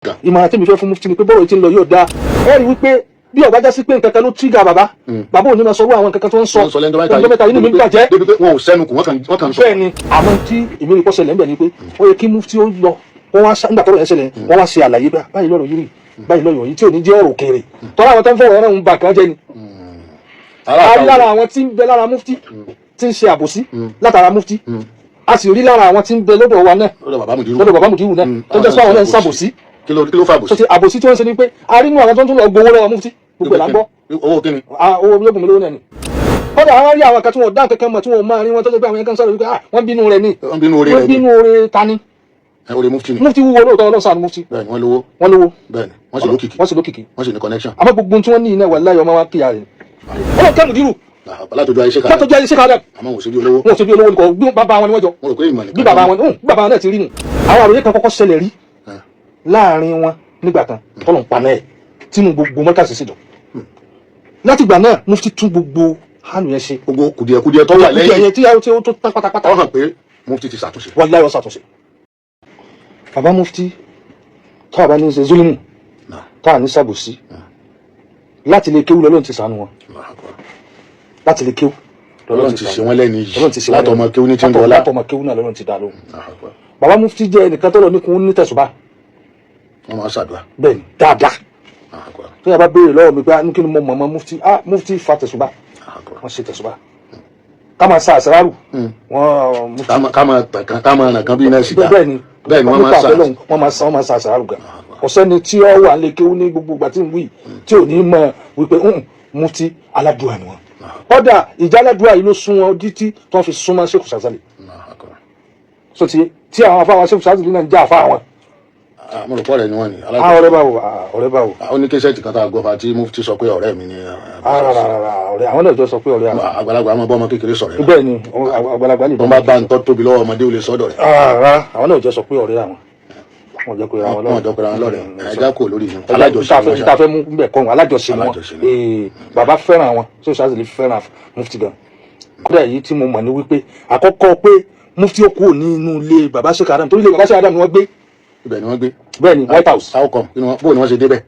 ìmọ̀ràn tí mi fẹ́ fún mufti ni pé bọ́rọ̀ tí ń lọ yóò dáa ẹ rí wípé bí ọba já sí pé nǹkan kan ló tírígà bàbá ò ní máa sọ àwọn nǹkan kan tó ń sọ ọjọ́ mẹ́ta inú mi ń bàjẹ́. débi pé wọn ò sẹ́nu kù wọ́n kàn sọ. bẹ́ẹ̀ ni àmọ́ tí èmi rí pọ́sẹ̀lẹ̀ ń bẹ̀ ni pé ó yẹ kí mufti ó lọ wọ́n wá nígbà tọ́rọ̀ yẹn ṣẹlẹ̀ wọ́n wá ṣe àlàyé báyìí lọ́rọ̀ yìí báyìí lọ́rọ̀ yìí tí ò ní jẹ́ ọ̀rọ̀ kéré tọ́lá àwọn tó ń fọwọ́ ẹ̀rọ ń bà kan jẹ́ ni. lára àwọn tí ń bẹ lára mufti tí ń ṣe àbòsí látara mufti a sì rí lára àwọn tí ń bẹ lọ́dọ̀ wa náà lọ́dọ̀ bàbá Mudiru náà tó jẹ́ sọ àwọn náà ń ṣàbòsí. kí ló fà àbòsí. àbòsí tí wọ́n ń ṣe ni pé a rí inú àwọn tó ń tún lọ gbowó lọ́wọ́ mufti gbogbo ẹ̀ là ń gbọ́. owó kíni. owó yóò lówó náà ni. kódà àwọn rí àwọn kan tí wọn dá kankan mọ̀ tí wọn máa rí wọn tó jẹ́ pé àwọn yẹn kan sọ̀rọ̀ wípé wọ́n bínú rẹ̀ ni. wọ́n bínú oore ta ni. oore mufti ni. mufti wúwo lóòótọ́ ọlọ́sàn ni mufti. bẹ́ẹ̀ni wọ́n lówó. bẹ́ẹ̀ni wọ́n sì lókìkí. wọ́n sì ní connection. àmọ́ gbogbo tí wọ́n ní iná wà láyọ̀ ọmọ wa kíyà rẹ̀. ọlọ́run kẹ́ Mudiru. látọjú ayé ṣe kádà. àmọ́ wò sí bí olówó. wọn ò sí bí olówó nìkan bí bàbá wọn ni wọ́n jọ. mo rò pé ìmọ̀ nìkan. bí bàbá wọn náà ti rí nù. àwọn àròyé kan kọ́kọ́ ṣẹlẹ̀ rí láàrin wọn nígbà kan tọ́lọ̀ ń pa náà tínú gbogbo mọ́kàsí sí dùn. láti ìgbà náà mufti tún gbogbo hánù yẹn ṣe. gbogbo kùdìẹ̀kùdìẹ̀ tó wà lẹ́yìn tí ó tó tán pátápátá. wọ́n hàn pé mufti ti ṣàtúnṣe. wọ́n láyọ̀ ṣàtúnṣe. bàbá mufti táwa bá ní í ṣe zulimu táwa ní sàbòsí láti lè kéwú lọ́lọ́run ti ṣàánú wọn. láti lè kéwú lọ́lọ́run ti ṣe wọ́n lẹ́ni yìí látọ̀ ọmọ kéwú ní tí ń bọ̀ látọ̀ ọmọ kéwú náà lọ́lọ́run ti dá lóhùn. bàbá mufti jẹ́ ẹnìkan tó lọ ní kun ní tẹ̀sùbá. wọ́n máa ṣàdúrà. bẹ́ẹ̀ni dáadáa tó yà bá béèrè lọ́wọ́ mi pé ní kí ni mo mọ̀ mufti mufti fa tẹ̀sùbá wọ́n ṣe tẹ̀sùbá ká máa sa àṣàrárù ká máa tàn ká máa ràn kan bí iná sìgá bẹ́ẹ̀ni wọ́n máa sa àṣàrárù gan ọ̀sẹ́ni tí ó wà lè kéwú ní gbogbo ìgbà tí ń wí tí ò ní mọ̀ wípé mufti aládùúrà ni wọn ọ̀dà ìjà aládùúrà yìí ló sún wọn títí tí wọ́n fi súnmọ́ Sheikh Shazali so tí àwọn afáwọn Sheikh Shazali náà ń já àfáà wọn. mo rò pọ̀ rẹ̀ ni wọ́n ni. ọ̀rẹ́ báwo. ó ní késẹ́ẹ̀tì kan tá a gbọ́ fa tí mufti sọ pé ọ̀rẹ́ mi ni. ọ̀rẹ́ àwọn náà jọ sọ pé ọ̀rẹ́ àwọn. àgbàlagbà àmọ́ bọ́ ọmọ kékeré sọ̀rẹ́ la. bẹ́ẹ̀ ni àgbàlagbà lè bọ́ bá bá ń tọ́ tóbi lọ́wọ́ ọmọdé ò lè sọ́dọ̀ rẹ̀. àwọn náà jọ sọ pé ọ̀rẹ́ àwọn. wọ́n jọ pé àwọn lọ́rẹ̀. wọ́n jọ pé àwọn lọ́rẹ̀ ẹja kò lórí yìí. alájọṣe ni wọ́n mú bẹ̀ kọ́ wọn alájọṣe ni wọ́n. bàbá fẹ́ràn wọn Sheikh Shazali fẹ́ràn mufti gan. kódà èyí tí mo mọ̀ ní wípé àkọ́kọ́ pé mufti ó kúrò nínú ilé bàbá Sheikh Adam torí ilé bàbá Sheikh Adam ni wọ́n gbé. ibẹ̀ ni wọ́n gbé. bẹ́ẹ̀ ni White House. how come bó ni wọ́n ṣe débẹ̀.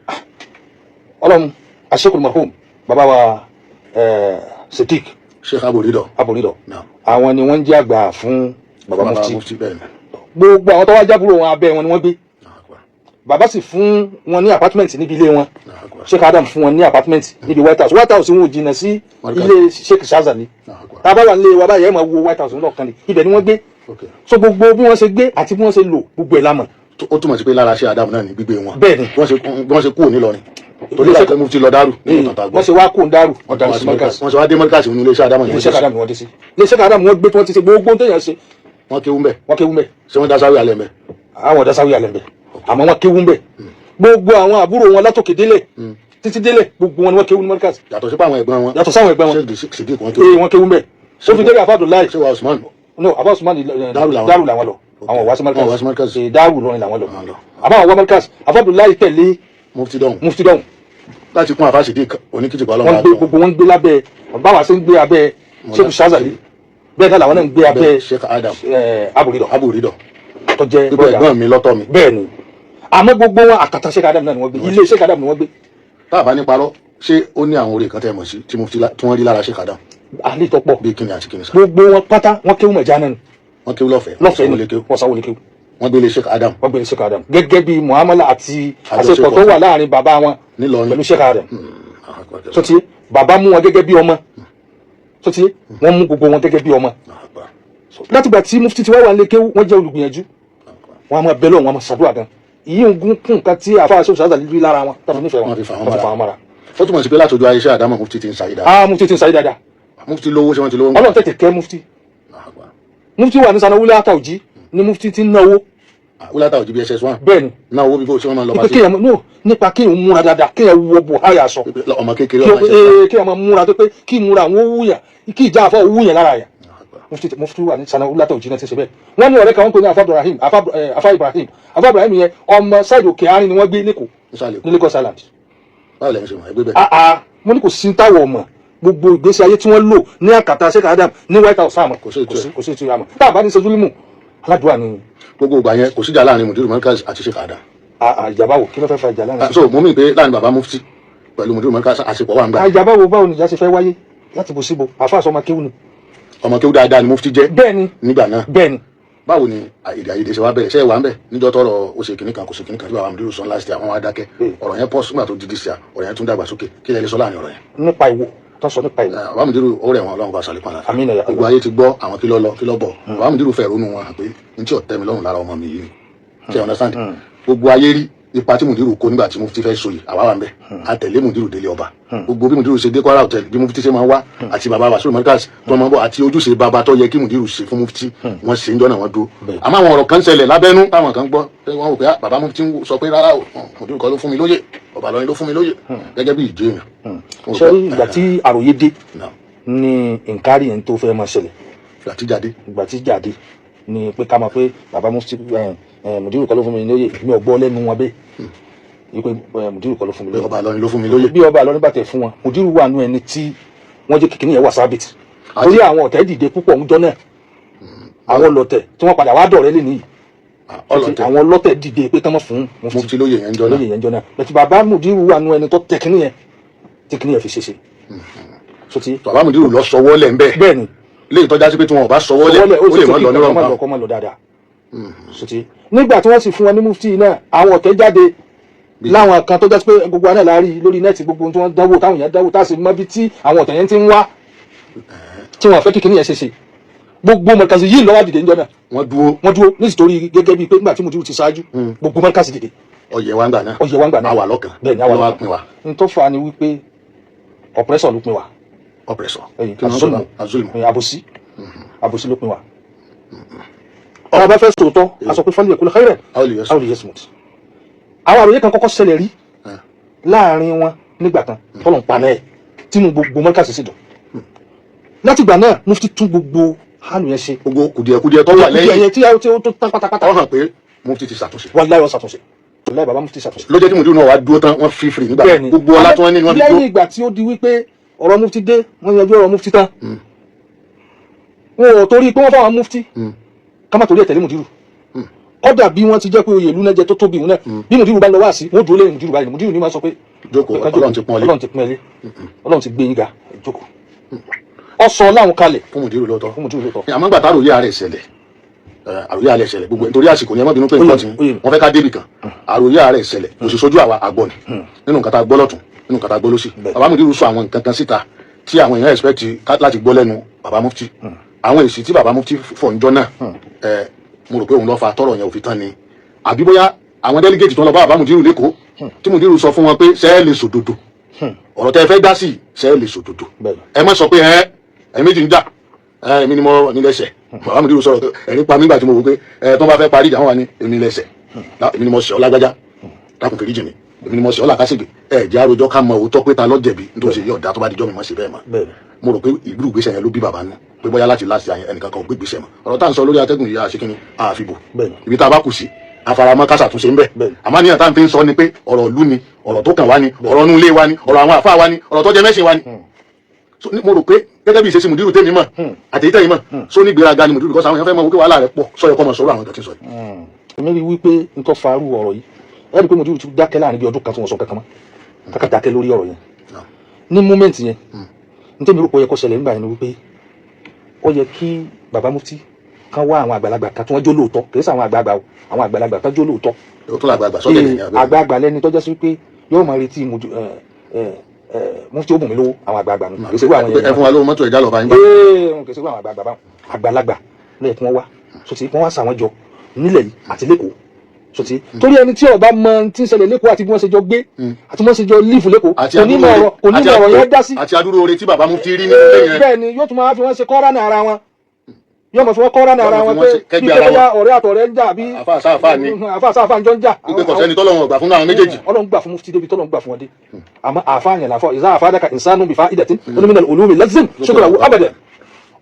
ọlọ́run Ashekul marhum bàbá wa Siddiq. Sheikh Aboridọ. àwọn ni wọ́n jẹ́ àgbà fún bàbá mufti. bẹ́ẹ̀ ni. gbogbo àwọn tó wá jábúrò wọn abẹ́ wọn ni wọ́n gbé. bàbá sì fún wọn ní apartment níbi ilé wọn. Sheikh Adam fún wọn ní apartment níbi White House. White House wọn ò jìnnà sí ilé Sheikh Shazali. tá a bá wà nílé wa báyìí ẹ máa wo White House ńlọkàn ni ibẹ̀ ni wọ́n gbé. so gbogbo bí wọ́n ṣe gbé àti bí wọ́n ṣe lò gbogbo ẹ̀ lámọ̀. ó túmọ̀ sí pé lára Sheikh Adam náà ní gbígbé wọn. bẹ́ẹ̀ni wọ́n ṣe kúrò nílọrin torí ìlàkẹ́ mufti lọ dárù. wọ́n ṣe wá kó ń dárù ọ̀dà sí mọ́kàsí. wọ́n ṣe wá dé mọ́kàsí nínú ilé Sheikh Adam ilé Sheikh Adam ni wọ́n dé sí. ilé Sheikh Adam wọ́n gbé tí wọ́n ti ṣe gbogbo téèyàn ṣe. wọ́n kéwú mbẹ̀. ṣé wọ́n dásáwì alẹ́ mbẹ̀. àwọn dásáwì alẹ́ mbẹ̀ àmọ́ wọ́n kéwú mbẹ̀. gbogbo àwọn àbúrò wọn látòkè délẹ̀ títí délẹ̀ gbogbo wọn ni wọ́n kéwú ní mọ́kàsí. yàtọ̀ sí àwọn ẹ̀gbọ́n wọn. yàtọ̀ sáwọn ẹ̀gbọ́n wọn. wọ́n kéwú mbẹ̀. ó fi délé àfáàdùn láì. ṣé wàá Usman. no àbá Usman dárù làwọn lọ àwọn wàásù mọ́kàsí dárù lọrin làwọn lọ àbá àwọn mọ́kàsí àfáàdùn láì tẹ̀lé mufti dọ̀hún láti kún àfáà Siddiq oníkìtìpá lọ́wọ́. wọ́n gbé gbogbo wọn gbé lábẹ́ báwa ṣe ń gbé abẹ́ Sheikh Shazali bẹ́ẹ̀ náà làwọn náà ń gbé abẹ́ Sheikh Adam Aboridọ tó jẹ́ ẹ̀gbọ́n mi lọ́tọ̀ mi. bẹ́ẹ̀ ni àmọ́ gbogbo wọn àkàtà Sheikh Adam náà ni wọ́n gbé ilé Sheikh Adam ni wọ́n gbé. tá a bá ní parọ́ ṣé ó ní àwọn orí kan tẹ́ mọ̀ sí tí wọ́n rí lára Sheikh Adam. àlè tó pọ̀ bí kíni àti kíni sá. gbogbo wọn pátá wọn kéwù mẹ̀já náà ni. wọ́n kéwù lọ́fẹ̀ẹ́ ni wọ́n sanwó lè kéwù. wọ́n gbélé Sheikh Adam. gẹ́gẹ́ bí muamala àti àṣepọ̀ tó wà láàrin bàbá wọn pẹ̀lú Sheikh Adam. sọtí bàbá mú wọn gẹ́gẹ́ bí ọmọ sọtí wọ́n mú gbogbo wọn gẹ́gẹ́ bí ọmọ. látìgbà tí mufti ti wá wà lè kéwù wọ́n jẹ́ olùgbìyànjú wọn a máa bẹ lọ́wọ́ wọn a máa ṣàdúrà gan ìyí ń gún kún nǹkan tí àfáà Sheikh Shazali rí lára wọn tàbí nífẹ̀ẹ́ wọn fi fà wọn mara. ó túmọ̀ sí pé látọjú ayé Sheikh Adam mufti ti ń sáyé dáadáa. mufti ti ń sáyé dáadáa. mufti lówó ṣé wọ́n ti lówó. Ọlọ́run tètè kẹ́ mufti. mufti wà ní sanawulẹ̀ àtàwùjí ni mufti ti ń náwó. wúlá àtàwùjí bí SS1. bẹ́ẹ̀ni náà owó bí bó ṣe wọ́n máa lọ bá sí. nípa kéèyàn múra dáadáa kéèyàn wọ buhari aṣọ. ọmọ kékeré ọmọ ṣe. kéèyàn máa múra tó pé kí múra àwọn wúyàn kí ìjà àfọ wúyàn lára yà. mufti wà ní sanawulẹ̀ àtàwùjí náà ti ṣe bẹ́ẹ̀. wọ́n ní ọ̀rẹ́ kan wọ́n pè ní afa Ibrahim yẹn ọmọ sáìdì òkè àárín ni wọ́n gbé ní Lagos Island. báwo lẹ́yìn ṣe mọ̀ ẹgbẹ́ bẹ́ẹ̀. mo ní kò sí táwọ̀ ọmọ gbogbo ìgbésí ayé tí wọ́n lò ní àkàtà Sheikh Adam ní White House àmọ́ kò sí ìtura àmọ́ tá a bá ní ṣe zulimu aládùúgbò ni. gbogbo ìgbà yẹn kò síjà láàrin Mudiru Markaz àti Sheikh Adam. àjàbáwò kí ló fẹ́ fa ìjà láàrin. so mo mì pé láàrin bàbá mufti pẹ̀lú mùdírù mọ́ríkàsì àṣepọ̀ wà ń gbà. àjàbáwò báwo ni ìjà ṣe fẹ́ wáyé láti bó síbo àfáàsọ ọmọ kéwù ni. ọmọ kéwù dáadáa ni mufti jẹ́. bẹ́ẹ̀ni nígbà náà. bẹ́ẹ̀ni. báwo ni èdè àìyedè ṣe wá bẹ̀rẹ̀ ṣe é wà ń bẹ̀ níjọ́ tọrọ ó ṣe kìnnìkan kò ṣe kìnnìkan tí bàbá mùdírù sọ láti àwọn adákẹ́ ọ̀rọ̀ yẹn pọ̀ sígbà tó di dísíà ọ̀rọ̀ yẹn tún dàgbà sókè kí lẹ lè sọ láàrin ọ̀rọ̀ yẹn. nípa ìwo tó sọ nípa ìwo. bàbá mùdírù ó rẹ̀ wọn ọlọ́run bá ṣàlékún àlàáfíà. àmín ya. gbogbo ayé ti gbọ́ àwọn kí ló lọ kí ló bọ̀ bàbá mùdírù fẹ́ ronú wọn pé n tí ò tẹ́ mi lọ́rùn lára ọmọ mi yìí ṣe understand gbogbo ayé rí ipa tí mùdírù kó nígbà tí mufti fẹ́ soyè àwa wà ń bẹ̀ àtẹ̀lé mùdírù délé ọba gbogbo bí mùdírù ṣe dé Kwara Hotel bí mufti ṣe máa wá àti bàbá Wasiu Markaz tó máa bọ̀ àti ojúṣe bàbá tó yẹ kí mùdírù ṣe fún mufti wọ́n ṣe ń jọ́nà wọn dúró àmọ́ àwọn ọ̀rọ̀ kan ṣẹlẹ̀ lábẹ́nú táwọn kan gbọ́ wọ́n wò pé bàbá mufti sọ pé rárá o mùdírù kọ́ ló fún mi lóyè ọba lọ́rin ló fún mi lóyè gẹ́gẹ́ bí ìjọ èèyàn. ṣé ìgbà tí àròyé dé ni nkárì yẹn tó fẹ́ máa ṣẹlẹ̀ ìgbà tí jáde ni pé ká máa pé bàbá mufti mùdírù kọ́ ló fún mi lóyè mi ò gbọ́ lẹ́nu wọn bẹ́ẹ̀ yìí pé mùdírù kọ́ ló fún mi lóyè ọba Ìlọrin ló fún mi lóyè bí ọba Ìlọrin bá tẹ̀ fún wọn mùdírù wà nú ẹni tí wọ́n jẹ́ kékeré yẹn wà sábìtì torí àwọn ọ̀tẹ̀ dìde púpọ̀ ń jọ náà àwọn ọlọ́tẹ̀ tí wọ́n padà wá dọ̀rẹ́ lé nìyí àwọn ọlọ́tẹ̀ dìde pé kán mọ́ fún mufti lóyè yẹn jọ náà bẹ̀tì bàbá mùdírù wà nú ẹni tó tẹ̀ kíní yẹn tí kíní yẹn fi ṣeṣe. bàbá mùdírù lọ sọwọ́ lẹ̀ ń bẹ́ẹ̀ bẹ́ẹ̀ni léyìí tọ́já sí pé tí wọn ò bá sọwọ́ lẹ̀ ó lè mọ́ lọ nírọ̀rùn kọ́ mọ́ lọ dáadáa. nígbà tí wọ́n sì fún wọn ní mufti náà àwọn ọ̀tẹ̀ jáde láwọn kan tó jẹ́ pé gbogbo àná la rí lórí nẹ́ẹ̀tì gbogbo tí wọ́n dánwò táwọn èèyàn dánwò tá a sì mọ bí tí àwọn ọ̀tẹ̀ yẹn ti ń wá tí wọ́n fẹ́ kíkiní yẹn ṣe gbogbo mọ̀kàsí yìí lọ́wọ́ dìde níjọ́ náà wọ́n dúró nítorí gẹ́gẹ́ bíi pé nígbà tí mùdírù ti ṣáájú gbogbo mọ̀kàsí dìde. ọyẹ wa ń gbà náà àwa lọ́kàn bẹ́ẹ̀ ni àwa lọ́kàn n tó fa ni wípé ọ̀pẹ́sọ̀ ló pin wa àbòsí ló pin wa. ọ̀rọ̀ bá fẹ́ sòótọ́ a sọ pé fálẹ̀ kò lè xẹ́rẹ̀ àwọn olùyẹ smooth. àwọn àròyé kan kọ́kọ́ ṣẹlẹ̀ rí láàrin wọn nígbà kan tọ́lọ̀ ń paná ẹ̀ tínú gbogbo mọ́kàsí sì dùn. láti ìgbà náà mufti tún gbogbo hànú yẹn ṣe. gbogbo kùdìẹ̀kùdìẹ̀ tó wà lẹ́yìn tí ó tó tán pátápátá. ó hàn pé mufti ti ṣàtúnṣe. wàláhì ó ṣàtúnṣe wàláhì bàbá mufti ṣàtúnṣe. ló jẹ́ tí mùdírù náà wá dúró tán wọ́n fi fìrì nígbà gbogbo ọlá tí wọ́n ní ni wọ́n fi dúró. lẹ́yìn ìgbà tí ó di wípé ọ̀rọ̀ mufti dé wọ́n yanjú ọ̀rọ̀ mufti tán wọn ò torí pé wọ́n fáwọn mufti ká má torí ẹ̀ tẹ̀lé mùdírù ọ̀dà bí wọ́n ti jẹ́ pé oyè ìlú náà jẹ́ tó tóbi ìhun náà bí mùdírù bá lọ wá sí wọ́n dúró lẹ́yìn mùdírù báyìí mùdírù ní máa sọ pé jókòó Ọlọ́run ti pọ́n lé Ọlọ́run ti gbé yín ga jókòó ọ̀sọ̀ láwọn kalẹ̀ fún mùdírù lọ́tọ̀ àmọ́ gbà tá àròyé ààrẹ ìṣẹ̀lẹ̀ gbogbo nítorí àsìkò yẹn mọ́ bínú pé nǹkan tí wọ́n fẹ́ ká débì kan àròyé ààrẹ ìṣẹ̀lẹ̀ kò sì sojú àwa àgbọ̀ ni nínú nǹkan tá a gbọ́ lọ́tún nínú nǹkan tá a gbọ́ lọ́sì bàbá mùdírù sọ àwọn nǹkan kan síta tí àwọn èèyàn expect láti gbọ́ lẹ́nu bàbá mufti àwọn èsì tí bàbá mufti fọ̀njọ́ náà mo rò pé òun lọ́ fa tọ́rọ̀ yẹn òfin tán ni àbí bóyá àwọn delegate tó lọ bá bàbá mùdírù lẹ́kọ̀ọ́ tí mùdírù sọ fún wọn pé ṣẹ́ lè sòdodo ọ̀rọ̀ tẹ́ fẹ́ dá sí ṣẹ́ lè sòdodo ẹ má sọ pé ẹ méjì ń jà èmi ni mo nílẹ̀ṣẹ̀ bàbá mùdírù sọ̀rọ̀ ẹ̀rí pa nígbà tí mo wò pé tó bá fẹ́ parí ìjà wọn wà ní èmi nílẹ̀ṣẹ̀ èmi ni mo ṣe ọ́ lágbájá dákun fèrè jì mí èmi ni mo ṣe ọ́ làkàṣègbè jẹ́ àròjọ ká mọ òótọ́ pé ta ló jẹ̀bi nítorí ṣe yí ọ̀dà tó bá dijọ́ mi mọ̀ sí bẹ́ẹ̀ mọ́ mo rò pé ìlú ìgbésẹ̀ yẹn ló bí bàbá nù pé bóyá láti ẹnìkan kan ò gbé ìgbésẹ̀ mọ́ ọ̀rọ̀ tá à ń sọ lórí atẹ́gùn yìí àṣekínní àfibò ibi tá a bá kù sí afaramọ́ kásà tún ṣe ń bẹ̀ àmọ́ níyàn tá à ń fi ń sọ ni pé ọ̀rọ̀ ìlú ni ọ̀rọ̀ tó kàn wá ni ọ̀rọ̀ inú ilé wa ni ọ̀rọ̀ àwọn àfáà wa ni ọ̀rọ̀ tó jẹ mẹ́sìn wa ni mo rò pé gẹ́gẹ́ bí ìṣesí mùdírù tèmi mọ̀ àtẹ̀yítẹ́ yìí mọ̀ só ní gbéraga ni mùdírù kọ́sà àwọn èèyàn fẹ́ mọ̀ wípé wàhálà rẹ̀ pọ̀ sọ́yọ́ kọ́ mọ̀ sọ́rọ̀ àwọn ìjọ tí ń sọ yìí. èmi rí wípé nǹkan farú ọ̀rọ̀ yìí ẹ̀rí pé mùdírù ti dákẹ́ láàrin bí ọdún kan tí wọ́n sọ kankan mọ́ kankan dákẹ́ lórí ọ̀rọ̀ yẹn ní múmẹ́ǹtì yẹn ní tẹ́mi rò pé ó yẹ kó ṣẹlẹ̀ nígbà yẹn ni wípé ó yẹ kí bàbá mufti kan wá àwọn àgbàlagbà kan tí wọ́n jó lóòótọ́ kì í sọ àwọn àgbàlagbà o àwọn àgbàlagbà kan jó lóòótọ́ àgbàlagbà lẹ́ni tó jẹ́ sí pé yóò máa retí mufti ó bùn mí lówó àwọn àgbàlagbà nù kì í ṣe wà àwọn yẹn ẹ fún wa lówó mọ́tò ẹ̀dá lọ́ba yín bá kì í ṣe wà àwọn àgbàlagbà báwọn àgbàlagbà lẹ́yìn tí wọ́n wá sọtí wọ́n wá sàwọn jọ nílẹ̀ yìí àti lẹ́kọ̀ọ́ sọtí torí ẹni tí ọba mọ tí ń ṣẹlẹ̀ lẹ́kọ̀ọ́ àti bí wọ́n ṣe jọ gbé àti bí wọ́n ṣe jọ lífù lẹ́kọ̀ọ́ onímọ̀ ọ̀rọ̀ yẹn dá sí àti adúrú oore tí bàbá mufti rí nínú ilé yẹn bẹ́ẹ̀ ni yóò tún máa fi wọ́n ṣe kọ́ra ní ara wọn yóò mọ̀ fún wọn kọ́ra ní ara wọn pé bí kẹ́kẹ́ ọ̀rẹ́ àtọ̀rẹ́ ń jà bí àfáàsáfà ń jọ ń jà. wípé kò sẹ́ni tọ́lọ́run gbà fún àwọn méjèèjì. Ọlọ́run gbà fún mufti débi tọ́lọ́run gbà fún wọn dé àmọ́ àfáà yẹn làfọ́ ìzá àfáàdàkà ìsánú bìfá ìdẹ̀tí onímìnà olómi lẹ́sìn ṣókòrò àwọn abẹ̀dẹ̀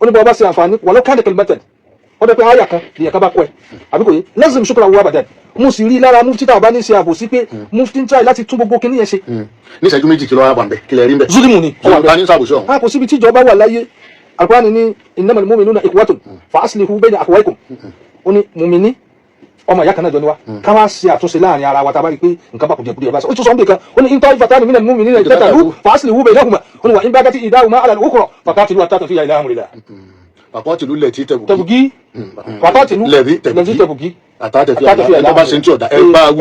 oníbọ̀ ọba sí àǹfààní wọ́n ló káàdì kẹlẹ́mẹ́tẹ̀ wọ́n dẹ́ pé àyà kan lèyàn ká bá kọ́ ẹ̀ àbí kò yé lẹ́sìn ṣókòrò àwọn abẹ̀dẹ̀ mo sì rí lára mufti tá a bá ní ṣe àbòsí pé mufti ń try láti tún gbogbo kinní yẹn ṣe. ní ìṣẹ́jú méjì kí ló wá bàbẹ̀ kí lẹ rí ń bẹ̀. zulimu ni a kò síbi tíjọba wà láyé Al-Qur'ani ní innamal mu'minuna ikhwatun fa aslihu bayna akhawaykum ó ní mùmíní ọmọ ìyá kan náà jọ ni wa ká wá ṣe àtúnṣe láàrin ara wa tá a bá rí i pé nǹkan bá kò jẹ kúrò ẹ bá sọ ó tún sọ ń bè kan ó ní ìtọ́ ìfàtà nínú mú mi nínú ìtẹ́ta lù fàásìlì wú bẹ̀ náà ó ní wà ń bá gẹ́tì ìdáhùn máa àlàlù ókùrọ̀ fàkàtìlú àtàtàfíà ìlà àmúrìlà. fàkàtìlú lẹ̀tí tẹ̀bùgí fàkàtìlú lẹ̀tí tẹ̀bùgí àtàtàfíà ìlà bá ṣe ń tí ọ̀dà ẹ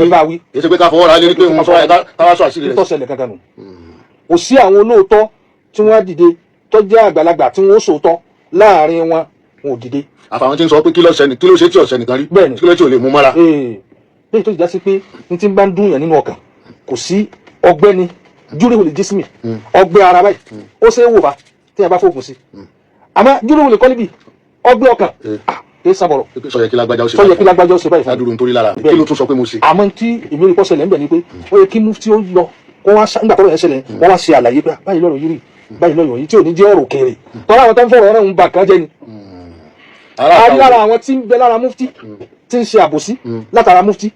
bá wí èsì pé ká fọwọ́ ra lé ní pé wọ́n sọ káwá sọ àṣírí rẹ̀. ìtọ́sẹ̀lẹ̀ kankan nù kò sí àwọn olóòótọ́ tí wọ́n dìde tó jẹ́ àgbàlagbà tí wọ́n sòótọ́ láàrin wọn wọn ò dìde. àfàwọn tí ń sọ pé kí ló ṣe tí ọ̀sẹ̀ nìkan rí kí ló tí ò lè mú mọ́ra. lẹ́yìn tó ti já sí pé ní tí ń bá ń dún yàn nínú ọkàn kò sí ọgbẹ́ ni júrìwò lè jísìmì ọgbẹ́ ara báyìí ó ṣe é wò bá tí a bá fòògùn sí àmọ́ júrìwò lè kọ́ níbi ọgbẹ́ ọkàn kì í sábọ̀rọ̀ sọ yẹ kí lágbájá ó ṣe báyìí fún adúrú nítorí lára kí ló tún sọ pé mo ṣe. àmọ́ tí èmi rí pọ́sẹ̀lẹ̀ ń bẹ̀ ni pé ó yẹ kí mufti ó lọ kó wá nígbà tó rẹ̀ ṣẹlẹ̀ wọ́n wá ṣe àlàyé pé báyìí lọ́rọ̀ yìí rí báyìí lọ́rọ̀ yìí tí ò ní jẹ́ ọ̀rọ̀ kéré tọ́lá àwọn tó ń fọ̀rọ̀ ọ̀rọ̀ ń bà kan jẹ́ ni. a rí lára àwọn tí ń bẹ lára mufti tí ń ṣe àbòsí látara mufti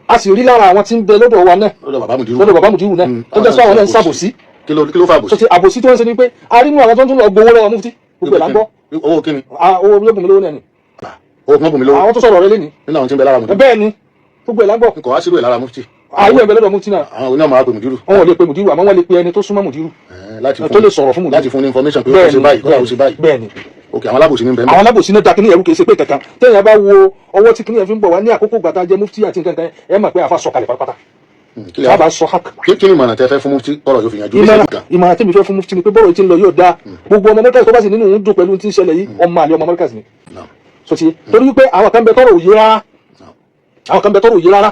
a sì rí lára àwọn tí ń bẹ lọ́dọ̀ wa náà lọ́dọ̀ bàbá mùdírù náà tó jẹ́ sọ àwọn náà ń ṣàbòsí. kí ló fà àbòsí. àbòsí tó ń ṣe ni pé a rí nínú àwọn tó ń tún lọ gbowó lọ́wọ́ mufti gbogbo ẹ̀ là ń gbọ́. owó kíni. owó yóò bùn mí lówó náà ni. owó kan bùn mí lówó. àwọn tó sọ̀rọ̀ rẹ lẹ́ni. nínú àwọn tí ń bẹ lára mùdírù. bẹ́ẹ̀ ni gbogbo ẹ̀ là ń gbọ́. nǹkan wá sílùú ẹ̀ lára mufti. àwọn ẹ̀bẹ̀ lọ́dọ̀ mufti náà. àwọn onímọ̀ máa pè mùdírù. wọn ò lè pe mùdírù àmọ́ wọ́n lè pe ẹni tó súnmọ́ mùdírù. tó lè sọ̀rọ̀ fún mùdírù. láti fún ní information pé ó ṣe báyìí ó ṣe báyìí. bẹ́ẹ̀ ni ok àwọn alábòsí ní bẹ́ẹ̀. àwọn alábòsí náà dakini ẹrú kìí ṣe pé kankan téèyàn bá wo ọwọ́ tí kìnìyàn fi ń bọ̀ wá ní àkókò gbàtà jẹ mufti àti nǹkan kan ẹ mọ̀ pé àfa sọ kalẹ̀ pátápátá. sábà sọ hak. kí ni ìmọ̀ràn tẹ fẹ́ fún mufti ọ̀rọ̀ yóò fi yanjú. ìmọ̀ràn tẹ́mi fẹ́ fún mufti ni pé bọ́rọ̀ tí ń lọ yóò dáa gbogbo ọmọ mẹ́kàsí tó bá sì nínú òun dùn pẹ̀lú tí ń ṣẹlẹ̀ yìí ọmọ àlè ọmọ mẹ́kàsí ni. sọtí torí wípé àwọn kan bẹ tọrọ òye rárá àwọn kan bẹ tọrọ òye rárá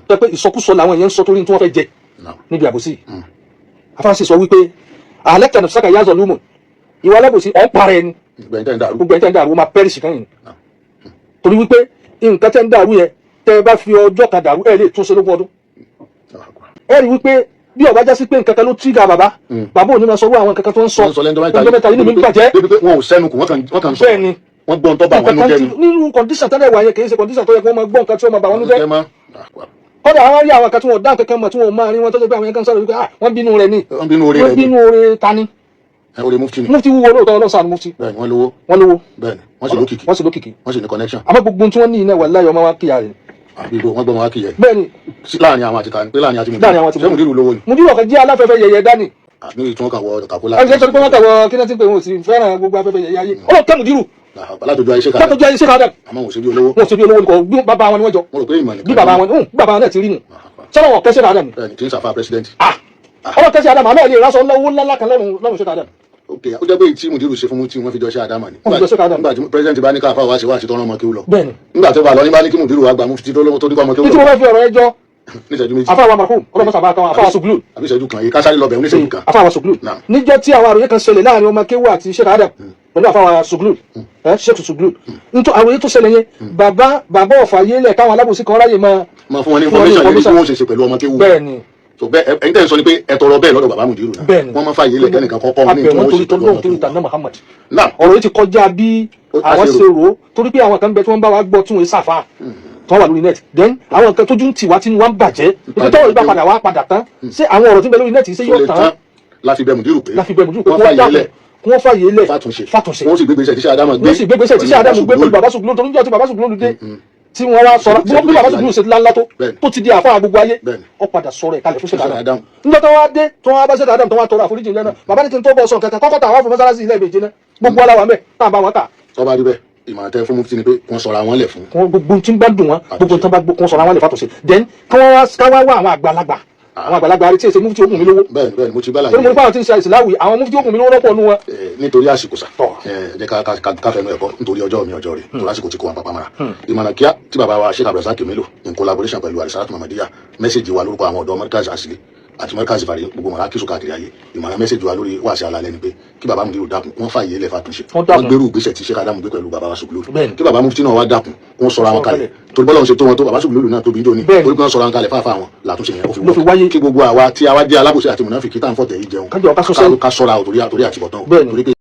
tẹ pé ìsọkúsọ làwọn èèyàn ń sọ torí tí wọ́n fẹ́ jẹ níbi àbòsí. afáàsì sọ wípé àlẹ́kẹ̀ nàfṣàkà yá zọ lúmọ̀ ìwà alábòsí ọ̀ ń parẹ́ ni gbogbo ẹ̀ tẹ́ ń dàrú ó máa pẹ́rìsì kan yìí torí wípé nǹkan tẹ́ ń dàrú yẹn tẹ́ ẹ bá fi ọjọ́ kan dàrú ẹ lè tún ṣe lógún ọdún ẹ rí wípé bí ọba jásí pé nǹkan kan ló tíga bàbá òní máa sọ wọ́n àwọn nǹkan kan tó ń sọ ọjọ́ mẹ́ta yìí ni mi ń bàjẹ́ wọn ò sẹ́nu kù wọ́n kàn sọ bẹ́ẹ̀ wọ́n gbọ́n tó bá wọn nú jẹ́ ni nínú kọ̀ndíṣàn tẹ́lẹ̀ wà yẹn kì í ṣe kọ̀ndíṣàn tó yẹ kí wọ́n máa gbọ́ nǹkan tí wọ́n máa bà wọ́n nú jẹ́ kọ́dà àwọn rí àwọn kan tí wọ́n dá nǹkan kan mọ̀ tí wọ́n máa rí wọn tó ṣe pé àwọn yẹn kan sọ̀rọ̀ wípé wọ́n bínú rẹ̀ ni wọ́n bínú oore ta ni orí mufti ni mufti wúwo lóòótọ́ ọlọ́sàn mufti bẹ́ẹ̀ni wọ́n lówó bẹ́ẹ̀ni wọ́n sì lókìkí wọ́n sì ní connection àmọ́ gbogbo tí wọ́n ní iná wà láyọ̀ ọmọ wa kíyà rẹ̀ àbígbò wọ́n gbọ́n wa kíyà bẹ́ẹ̀ni láàrin àwọn àti tani pé láàrin àti mùdírù mùdírù lówó ni mùdírù ọ̀kan jẹ́ aláfẹ́fẹ́ yẹyẹ dání ní ìtún ọkà wọ kàkólà ẹni tó pé wọ́n kàwọ́ kí náà ti pé wọn ò sì fẹ́ràn gbogbo afẹ́fẹ́ yẹyẹ ayé ó kẹ́ mùdírù látọjú ayé ṣe kàdà àmọ́ wọn ò sí bí olówó nìkan bí bàbá wọn ni wọ́n jọ mo rò pé ìmọ̀ nìkan bí bàbá wọn náà ti rí nù sọ́nà wọn kẹ́sẹ̀ kàdà ni ẹni tí ń sàfà president ọlọ́ kẹ́sẹ̀ àdàmà náà lè rásọ lọ́wọ́ ńlá kan lọ́rùn ṣe kàdà ok ó jẹ́ pé tí mùdírù ṣe fún mú tí wọ́n fi jọ ṣe àdámà ni wọ́n fi jọ ṣe kàdà nígbà tí president bá ní ká fáwọn àṣewà àṣetọ́ ọmọ kí ó lọ bẹ́ẹ̀ni nígbà tó bá lọ ní bá ní kí mùdírù wá gba mufti tó ní kọ́ ọmọ kí ó lọ nítorí wọ́n fi ọ̀rọ̀ ẹjọ́ níṣẹ́jú méjì afáwa marhum ọlọ́mọ sábà kan afáwa sùgbùlù àbí ìṣẹ́jú kan yìí kásáré lọ bẹ̀rù níṣẹ́jú kan afáwa sùgbùlù níjọ́ tí àwọn àròyé kan ṣẹlẹ̀ láàrin ọmọ kéwù àti Sheikh Adam pẹ̀lú afáwa sùgbùlù Sheikh sùgbùlù nítorí àròyé tó ṣẹlẹ̀ yẹn bàbá ọ̀fà yélẹ̀ káwọn alábòsí kan ráyè máa fún wọn ní information yẹn bí wọ́n ṣe ṣe pẹ̀lú ọmọ kéwù bẹ́ẹ̀ni so bẹ́ẹ̀ ẹ̀yin tẹ́ ń sọ ni pé ẹ tọrọ bẹ́ẹ̀ lọ́dọ̀ bàbá mùdírù náà wọ́n máa fàyè lẹ̀ kẹ́nìkan kọ́kọ́ wọn ní ìtumọ̀ torí tọ́lọ́run torí tànà Muhammad ọ̀rọ̀ yìí ti kọjá bí àwọn ṣe rò ó torí pé àwọn kan bẹ tí wọ́n bá wa gbọ́ tún wọn ṣàfà tó wà lórí net then àwọn nǹkan tójú ń tì wá tí wọ́n ń bàjẹ́ ibi tọ́wọ́ ìgbà padà wá padà tán ṣé àwọn ọ̀rọ̀ tí ń bẹ lórí net ṣé yóò tán láfi bẹ mùdírù pé kí wọ́n fàyè lẹ̀ fàtúnṣe wọ́n sì gbégbèsè tíṣẹ́ Ádámù gbé pẹ̀lú bàbá Sùgbùlù torí níjọ́ tí bàbá Sùgbùlù dé tí wọ́n wá sọ̀rọ̀ bí bàbá Sùgbùlù ṣe ńláńlá tó ti di àfáà gbogbo ayé ó padà sọ̀rọ̀ ìkàlẹ̀ fún Sheikh Adam níjọ́ tó wá dé tó wá bá Sheikh Adam tó wá tọrọ àforíjì lẹ́nà bàbá ní kí n tó bọ̀ sọ kankan kọ́kọ́ tà wá fún mọ́sálásí ilẹ̀ ìbèjì náà gbogbo aláwa mẹ́ tá à bá wọn tà. tọ́ba rí bẹ́ẹ̀ ìmọ̀ràn tẹ fún mufti ni pé wọ́n sọ̀rọ̀ àwọn lẹ̀ fún. gbogbo tí ń bá dùn wọn gbogbo tí wọ́n sọ̀rọ̀ àwọn lẹ̀ fàtọ̀sẹ̀ then ká wá wá àwọn àgbàlagbà àrí tí èsè mufti ó kùn mí lówó. bẹ́ẹ̀ni mo ti bá láyé. torí mo ní báwọn tí ń ṣe ìsìláwì àwọn mufti ó kùn mí lówó lọ́pọ̀ nù wọn. nítorí àsìkò sà jẹ́ ká fẹnu ẹ̀kọ́ nítorí ọjọ́ mi ọjọ́ rẹ̀ torí àsìkò tí kò wá pápá mara. ìmọ̀ràn kíá tí bàbá wa Sheikh Abdulrasaq Melo in collaboration pẹ̀lú Al-Risalat Muhammadiyya mẹ́sẹ̀jì wa lórúkọ àwọn ọ̀dọ́ Markaz Asili àti Markaz Fari gbogbo mọ̀lá kí sókà kiri ayé ìmọ̀ràn mẹ́sẹ̀jì wa lórí wàásù alalẹ́ ni pé kí bàbá mùdírù dákun wọ́n fààyè ilẹ̀ fàtúnṣe wọ́n gbèrú ìgbésẹ̀ tí Sheikh Adam gbé pẹ̀lú bàbá wa Sùgbùlù kí bàbá mufti náà wá dákun wọ́n sọ̀rọ̀ àwọn kalẹ̀ torí bọ́lá ń ṣe tó wọn tó bàbá Sùgbùlù náà tóbi jóni torí wọ́n sọ̀rọ̀ àwọn kalẹ̀ fáfá wọn làtúnṣe yẹn ó fi wáyé kí gbogbo àwa tí àwa jẹ́ alábòsí àti mùnáfíkì tá à ń fọ̀tẹ̀ yìí jẹun ká sọ́ra torí àtibọ̀tán torí pé